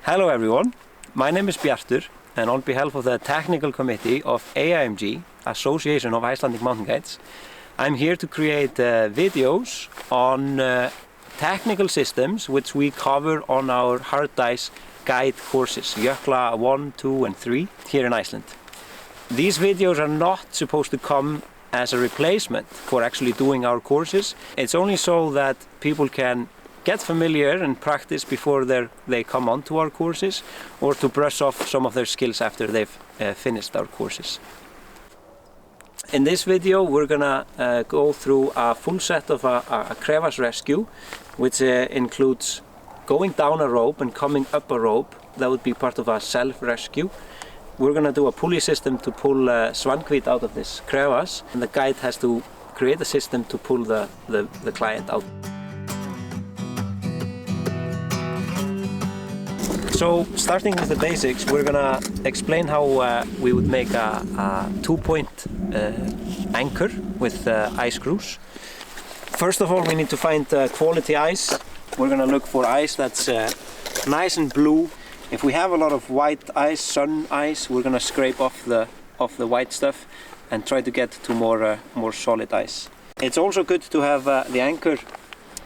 Hello everyone, my name is Bjartur, and on behalf of the Technical Committee of aimg, Association of Icelandic Mountain Guides, I'm here to create videos on technical systems which we cover on our hard ice guide courses, Jökla 1, 2 and 3 here in Iceland. These videos are not supposed to come as a replacement for actually doing our courses. It's only so that people can get familiar and practice before they come onto our courses, or to brush off some of their skills after they've finished our courses. In this video we're gonna go through a full set of a crevasse rescue, which includes going down a rope and coming up a rope. That would be part of a self-rescue. We're gonna do a pulley system to pull svankvít out of this crevasse, and the guide has to create a system to pull the client out. So, starting with the basics, we're gonna explain how we would make a 2-point anchor with ice screws. First of all, we need to find quality ice. We're gonna look for ice that's nice and blue. If we have a lot of white ice, sun ice, we're gonna scrape off the white stuff and try to get to more solid ice. It's also good to have the anchor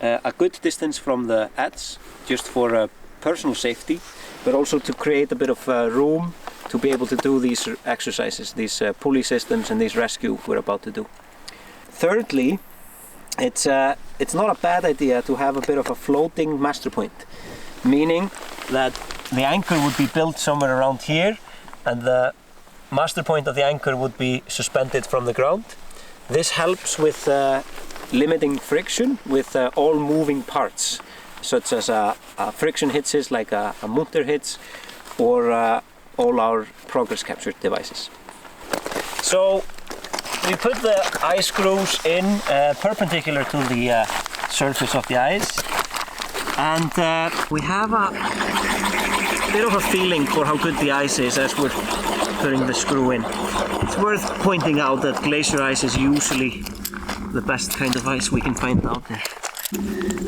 a good distance from the edge, just for personal safety, but also to create a bit of room to be able to do these exercises, these pulley systems and these rescue we're about to do. Thirdly, it's not a bad idea to have a bit of a floating master point, meaning that the anchor would be built somewhere around here and the master point of the anchor would be suspended from the ground. This helps with limiting friction with all moving parts, such as friction hitches like a munter hitch, or all our progress capture devices. So we put the ice screws in perpendicular to the surface of the ice, and we have a bit of a feeling for how good the ice is as we're putting the screw in. It's worth pointing out that glacier ice is usually the best kind of ice we can find out there.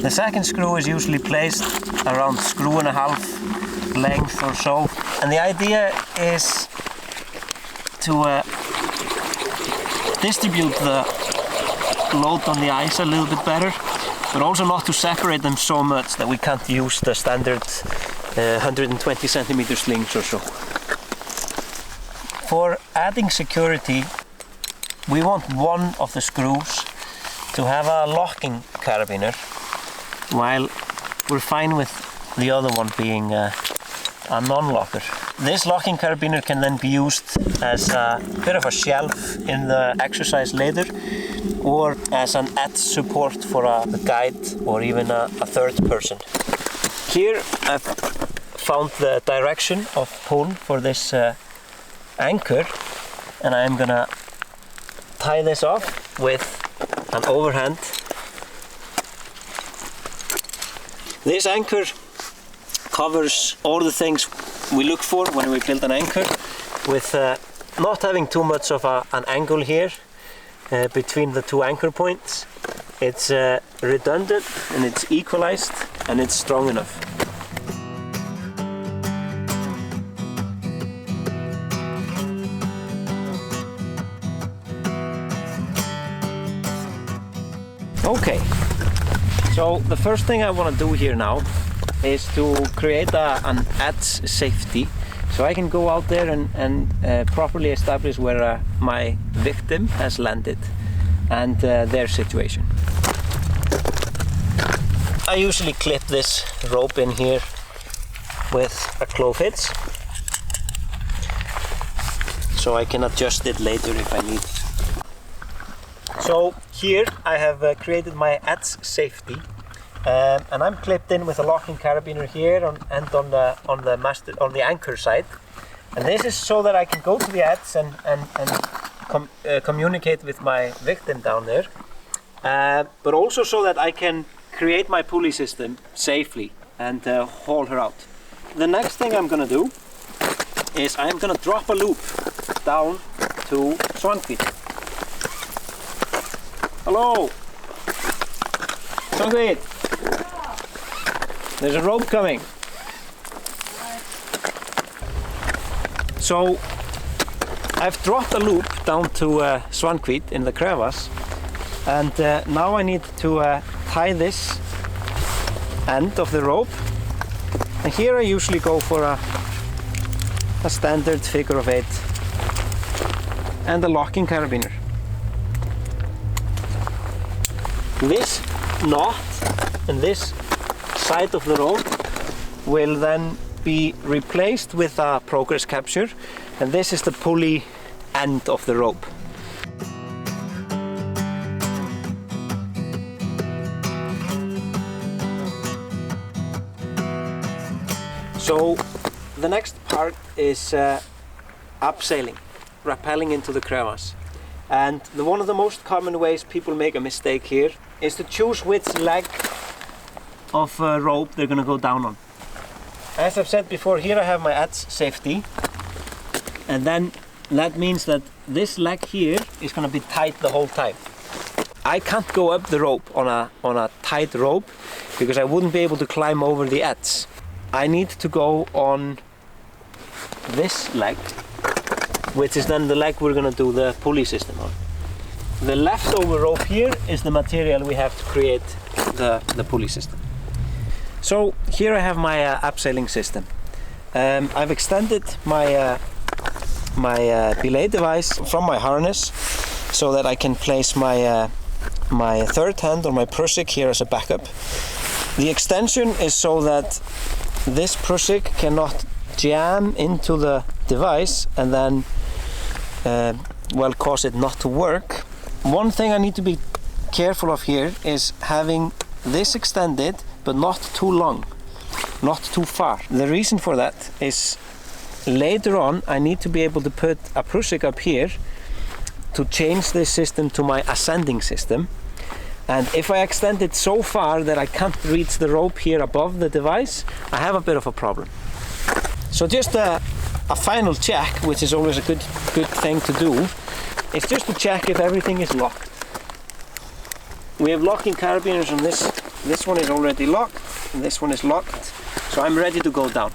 The second screw is usually placed around 1.5 screws length or so, and the idea is to distribute the load on the ice a little bit better, but also not to separate them so much that we can't use the standard 120 centimeter slings or so. For adding security, we want one of the screws to have a locking carabiner, while we're fine with the other one being a non-locker. This locking carabiner can then be used as a bit of a shelf in the exercise later, or as an edge support for a guide or even a third person. Here I've found the direction of pull for this anchor, and I'm gonna tie this off with an overhand. This anchor covers all the things we look for when we build an anchor, with not having too much of an angle here between the two anchor points. It's redundant and it's equalized and it's strong enough. Okay, so the first thing I want to do here now is to create an edge safety, so I can go out there and properly establish where my victim has landed and their situation. I usually clip this rope in here with a clove hitch, so I can adjust it later if I need. So here I have created my edge safety, and I'm clipped in with a locking carabiner here and on the anchor side. And this is so that I can go to the edge and communicate with my victim down there, but also so that I can create my pulley system safely and haul her out. The next thing I'm gonna do is I'm gonna drop a loop down to svankvít. Hello! Svankvít! There's a rope coming. So I've dropped a loop down to Svankvít in the crevasse, and now I need to tie this end of the rope, and here I usually go for a standard figure of 8 and a locking carabiner. This knot and this side of the rope will then be replaced with a progress capture, and this is the pulley end of the rope. So the next part is abseiling, rappelling into the crevasse. And one of the most common ways people make a mistake here is to choose which leg of rope they're going to go down on. As I've said before, here I have my adze safety, and then that means that this leg here is going to be tight the whole time. I can't go up the rope on a tight rope because I wouldn't be able to climb over the adze. I need to go on this leg, which is then the leg we're going to do the pulley system on. The leftover rope here is the material we have to create the pulley system. So here I have my abseiling system. I've extended my belay device from my harness so that I can place my third hand or my prusik here as a backup. The extension is so that this prusik cannot jam into the device and then cause it not to work. One thing I need to be careful of here is having this extended but not too long, not too far. The reason for that is later on I need to be able to put a prusik up here to change this system to my ascending system. And if I extend it so far that I can't reach the rope here above the device, I have a bit of a problem. So just a final check, which is always a good thing to do, is just to check if everything is locked. We have locking carabiners on this. This one is already locked, and this one is locked. So I'm ready to go down.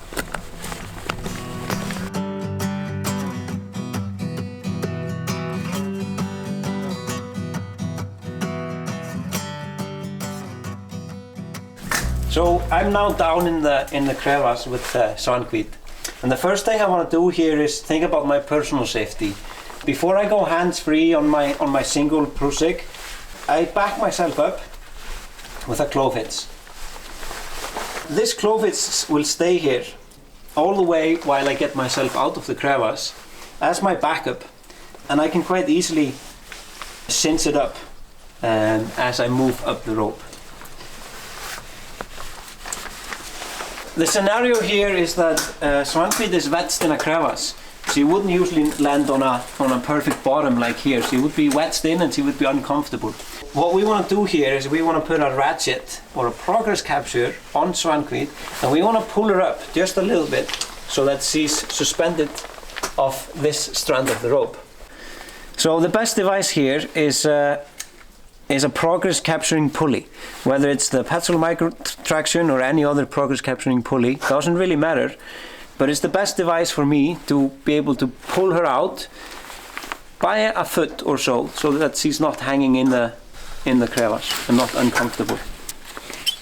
So I'm now down in the crevasse with Svankvít, and the first thing I want to do here is think about my personal safety. Before I go hands-free on my single prusik, I back myself up with a clove hitch. This clove hitch will stay here all the way while I get myself out of the crevasse as my backup, and I can quite easily cinch it up as I move up the rope. The scenario here is that Svankvít is wedged in a crevasse, so you wouldn't usually land on a perfect bottom like here, so you would be wedged in and you would be uncomfortable. What we want to do here is we want to put a ratchet or a progress capture on Svankvít, and we want to pull her up just a little bit so that she's suspended off this strand of the rope. So the best device here is a progress capturing pulley. Whether it's the petrol micro traction or any other progress capturing pulley, doesn't really matter, but it's the best device for me to be able to pull her out by a foot or so that she's not hanging in the crevasse and not uncomfortable.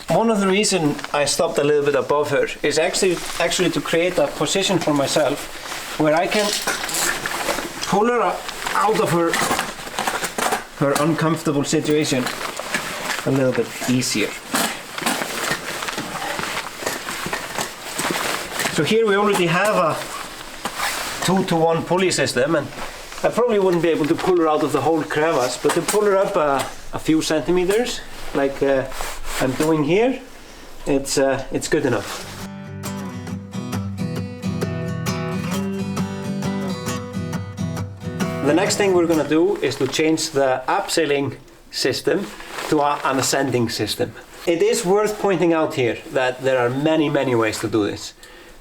One of the reasons I stopped a little bit above her is actually to create a position for myself where I can pull her out of her uncomfortable situation a little bit easier. So here we already have a 2-to-1 pulley system, and I probably wouldn't be able to pull her out of the whole crevasse, but to pull her up a few centimeters like I'm doing here, it's good enough. The next thing we're going to do is to change the abseiling system to an ascending system. It is worth pointing out here that there are many ways to do this.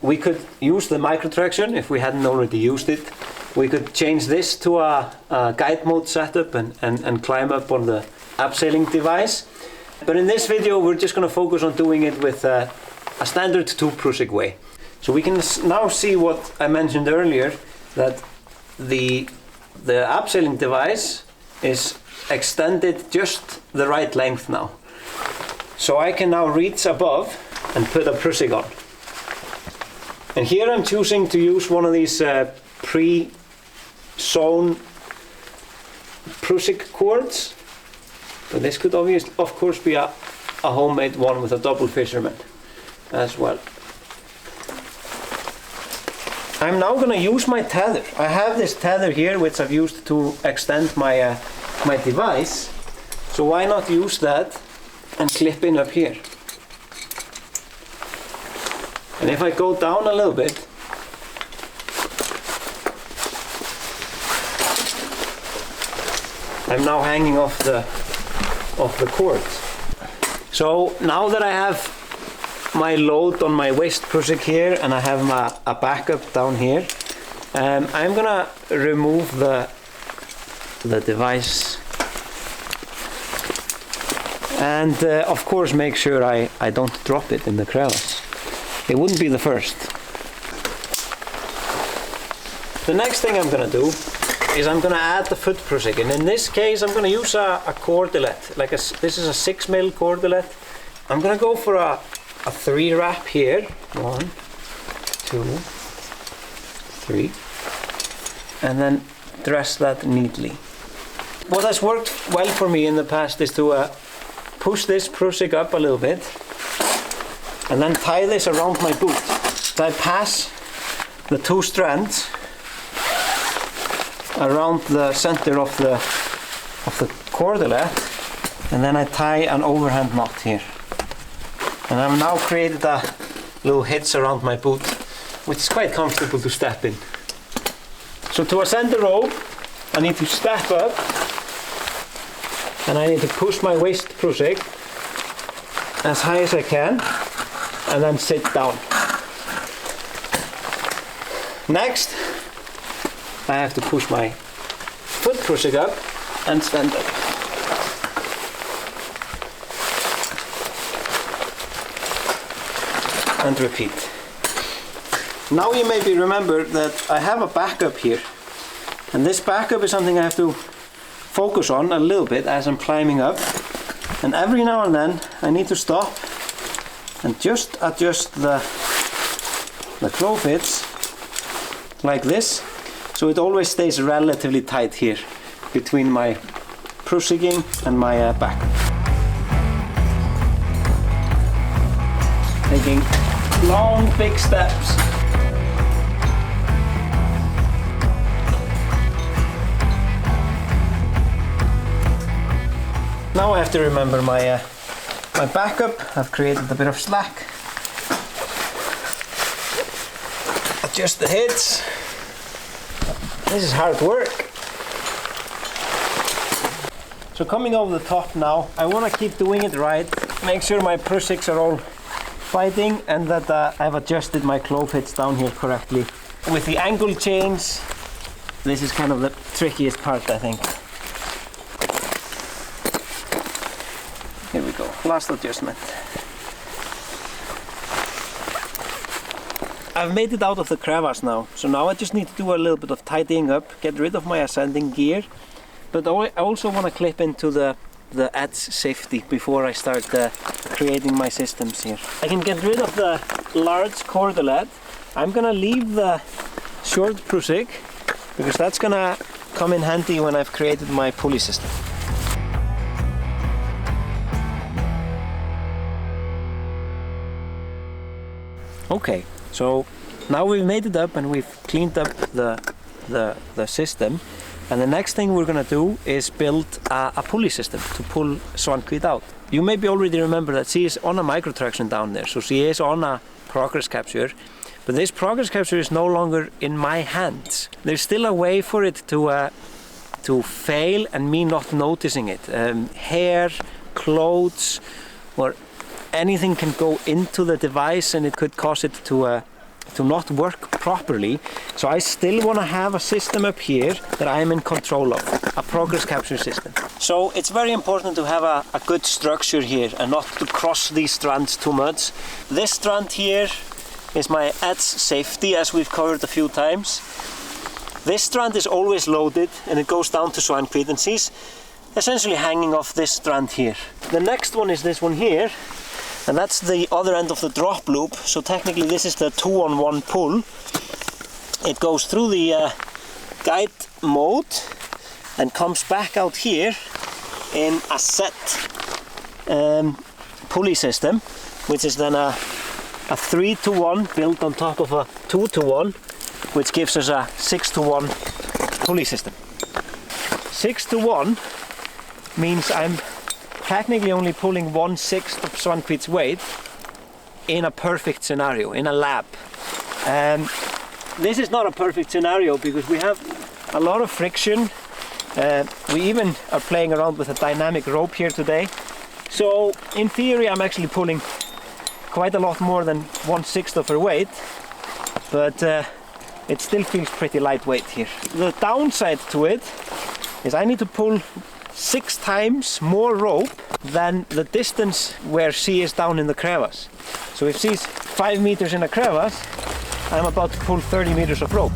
We could use the microtraction if we hadn't already used it. We could change this to a guide mode setup and climb up on the abseiling device. But in this video we're just going to focus on doing it with a standard 2 prusik way. So we can now see what I mentioned earlier, that the abseiling device is extended just the right length now. So I can now reach above and put a prusik on. And here I'm choosing to use one of these pre-sewn prusik cords. But this could obviously, of course, be a homemade one with a double fisherman as well. I'm now going to use my tether. I have this tether here which I've used to extend my my device. So why not use that and clip in up here? And if I go down a little bit, I'm now hanging off the cords. So now that I have my load on my waist prusik here and I have a backup down here, I'm gonna remove the device and of course make sure I don't drop it in the crevasse. It wouldn't be the first. The next thing I'm gonna do is I'm gonna add the foot prusik, and in this case I'm gonna use a cordelet. This is a 6mm cordelet. I'm gonna go for a 3 wrap here. 1, 2, 3, and then dress that neatly. What has worked well for me in the past is to push this prusik up a little bit and then tie this around my boot. So I pass the 2 strands around the center of the cordelet, and then I tie an overhand knot here. And I've now created a little hitch around my boot, which is quite comfortable to step in. So to ascend the rope, I need to step up, and I need to push my waist prusik as high as I can, and then sit down. Next, I have to push my foot prusik up and stand up. And repeat. Now you maybe remember that I have a backup here, and this backup is something I have to focus on a little bit as I'm climbing up, and every now and then I need to stop and just adjust the claw fits like this, so it always stays relatively tight here between my prusiking and my backup. Taking long big steps. Now I have to remember my backup. I've created a bit of slack. Adjust the hitch. This is hard work. So coming over the top now, I want to keep doing it right. Make sure my prusiks are all fighting and that I've adjusted my claw fits down here correctly. With the angle change, this is kind of the trickiest part, I think. Here we go, last adjustment. I've made it out of the crevasse now, so now I just need to do a little bit of tidying up, get rid of my ascending gear, but I also want to clip into the edge safety before I start creating my systems here. I can get rid of the large cordelet. I'm gonna leave the short prusik because that's gonna come in handy when I've created my pulley system. Okay, so now we've made it up and we've cleaned up the system. And the next thing we're going to do is build a pulley system to pull Svankvít out. You maybe already remember that she is on a micro traction down there, so she is on a progress capture. But this progress capture is no longer in my hands. There's still a way for it to fail and me not noticing it. Hair, clothes, or anything can go into the device and it could cause it to not work properly. So I still want to have a system up here that I am in control of, a progress capture system. So it's very important to have a good structure here and not to cross these strands too much. This strand here is my edge safety, as we've covered a few times. This strand is always loaded and it goes down to Svanhvít, and she's essentially hanging off this strand here. The next one is this one here, and that's the other end of the drop loop. So technically this is the 2-on-1 pull. It goes through the guide mode and comes back out here in a set pulley system, which is then a 3-to-1 built on top of a 2-to-1, which gives us a 6-to-1 pulley system. 6-to-1 means I'm technically only pulling 1/6 of Svanhvít's weight in a perfect scenario, in a lab. This is not a perfect scenario because we have a lot of friction. We even are playing around with a dynamic rope here today. So in theory I'm actually pulling quite a lot more than 1/6 of her weight, but it still feels pretty lightweight here. The downside to it is I need to pull 6 times more rope than the distance where she is down in the crevasse. So if she's 5 meters in a crevasse, I'm about to pull 30 meters of rope.